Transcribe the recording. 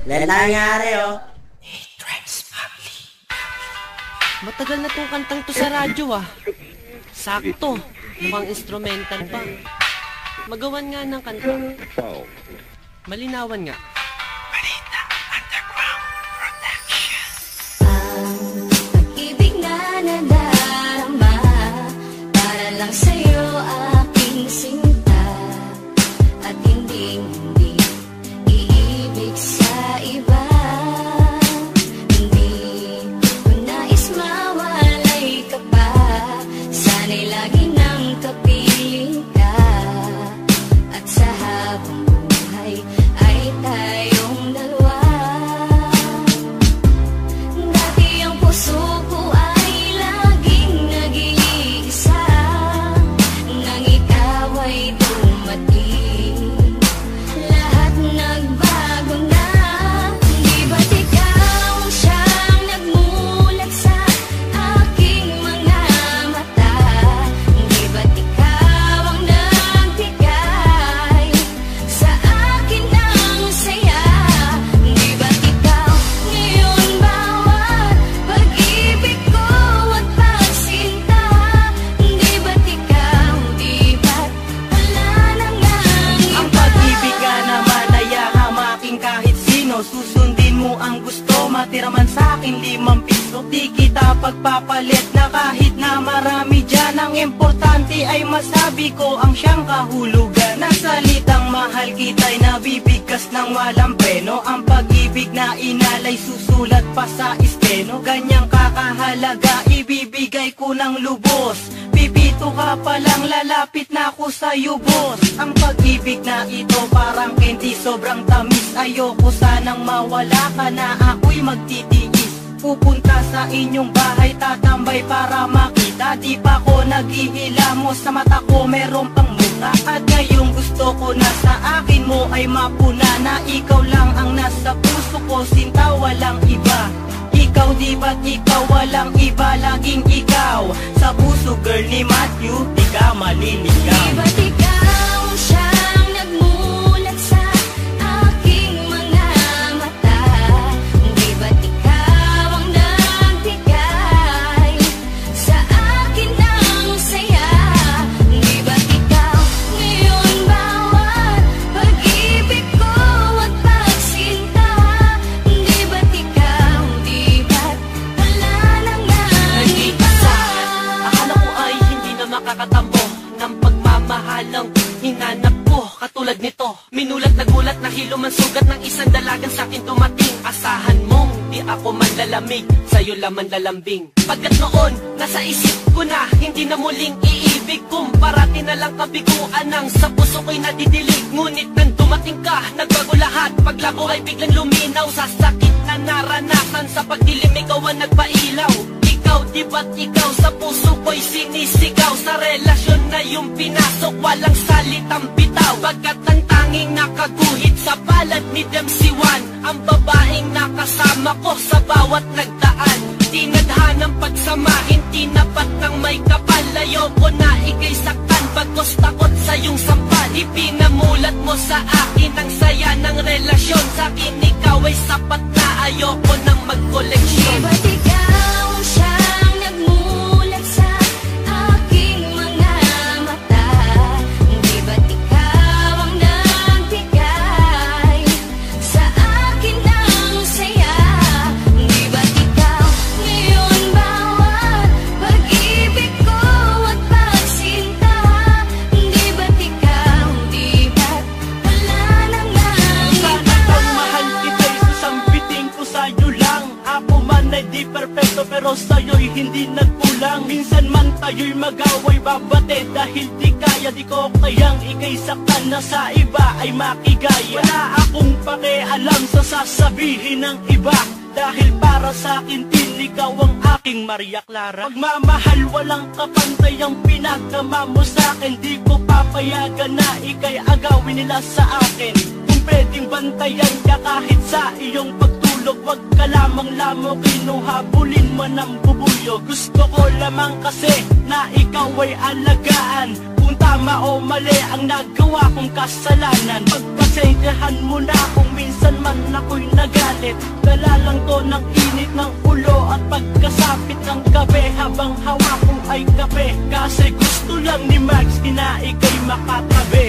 Lahat nangyari, oh. Matagal na tong kantang to sa radyo, ah. Sakto. Mukhang instrumental pa. Magawan nga ng kanta. Malinawan nga. Balita Underground Production. Ang pag-ibig na nadarama para lang sa'yo aking sinta. At hindi iibig sa iba. Hindi ko nais mawalay ka pa. Sana'y lagi nang kapiling ka. At sa habang buhay ay tayong dalawa. Dati ang puso ko ay laging nag-iisa. Nang ikaw ay dumating, lahat nagbago na. Di ba't ikaw ang siyang nagmulat sa aking mga mata? Di ba't ikaw ang nagbigay sa akin ng saya? Di ba't ikaw ngayon bawat pag-ibig ko at pagsinta? Di ba't ikaw, di ba't wala na ngang iba? Ang pag-ibig ka naman ay hamaking kahit sino. Susundin mo ang gusto, matira man sa'kin 5 piso. Di kita pagpapalit na kahit na marami dyan. Ang importante ay masabi ko ang siyang kahulugan. Na salitang mahal kita'y nabibigkas ng walang preno. Ang pag-ibig na inalay susulat pa sa esteno. Ganyang kakahalaga ibibigay ko ng lubos. Pipito ka palang lalapit na ako sa'yo, boss. Ang pag-ibig na ito parang candy, sobrang tamis. Ayoko sanang mawala ka na ako'y magtitiis. Pupunta sa inyong bahay, tatambay para makita. Di pa ko naghihilamos, sa mata ko meron pang muka. At ngayong gusto ko na sa akin mo ay mapuna. Na ikaw lang ang nasa puso ko, sinta walang iba. Ikaw di ba't ikaw walang iba, laging ikaw. Sa puso girl ni Matthew, di ka maliligaw. Di ba't ikaw ang siyang nagmulat sa aking mga mata? Di ba't ikaw ang nagbigay sa akin ng saya? Di ba't ikaw ngayon bawat pag-ibig ko at pagsinta? Di ba't ikaw, di ba't wala na ngang iba? Akala ko ay hindi na makakatambo ng pagmamahalang hinanap ko. Katulad nito, minulat na gulat na hilo man sugat ng isang dalagang sa'kin dumating. Asahan mong di ako manlalamig, sa'yo laman lalambing. Pagkat noon, nasa isip ko na hindi na muling iibig. Kung parati na lang kabiguan ang sa puso ko'y nadidilig. Ngunit nang dumating ka, nagbago lahat. Paglabo ay biglang luminaw sa sakit na naranasan. Sa pagdilim ikaw ang nagpailaw. Ikaw, di ba't ikaw sa puso ko'y sinisigaw? Sa relasyon na yung pinasok, walang salitang bitaw. Pagkat ang tanging nakaguhit sa palad ni Dempsey-Wan, ang babaeng nakasama ko sa bawat nagdaan. Tinadhanang pagsamahin, tinapat ng may kapal. Ayoko na ika'y saktan, bagos takot sa iyong sampal. Ipinamulat mo sa akin ang saya ng relasyon. Sa akin ikaw ay sapat na, ayoko nang Di mag-koleksyon. ba't ikaw ang siyang nagmulat sa aking mga mata? Di ba't ikaw ang nagbigay sa akin ng saya? Di ba't ikaw ngayon bawat pag-ibig ko at pagsinta? Di ba't ikaw, di ba't wala na ngang Sana iba? kang mahal kita'y sasambitin ko sa'yo lang. Ako man ay di perfecto pero sa'yo'y hindi nagkulang. Minsan man tayo'y mag-away babate dahil di kaya, di ko kayang ika'y saktan na sa iba ay makigaya. Wala akong pakialam sa sasabihin ng iba, dahil para sa'kin din ikaw ang aking Maria Clara. Pagmamahal walang kapantay ang pinagdama mo sa'kin. Di ko papayagan na ika'y agawin nila sa akin. Kung pwedeng bantayan ka kahit sa iyong pagtulog, wag ka lamang lamukin o habulin man ang bubulyo. Gusto ko lamang kasi na ikaw ay alagaan. Kung tama o mali ang nagawa kong kasalanan, pagpasensyahan mo na kung minsan minsan man ako'y nagalit. Dala lang to ng init ng ulo at pagkasapit ng gabi, habang hawak ko ay kape. Kasi gusto lang ni Max na ika'y makatabi.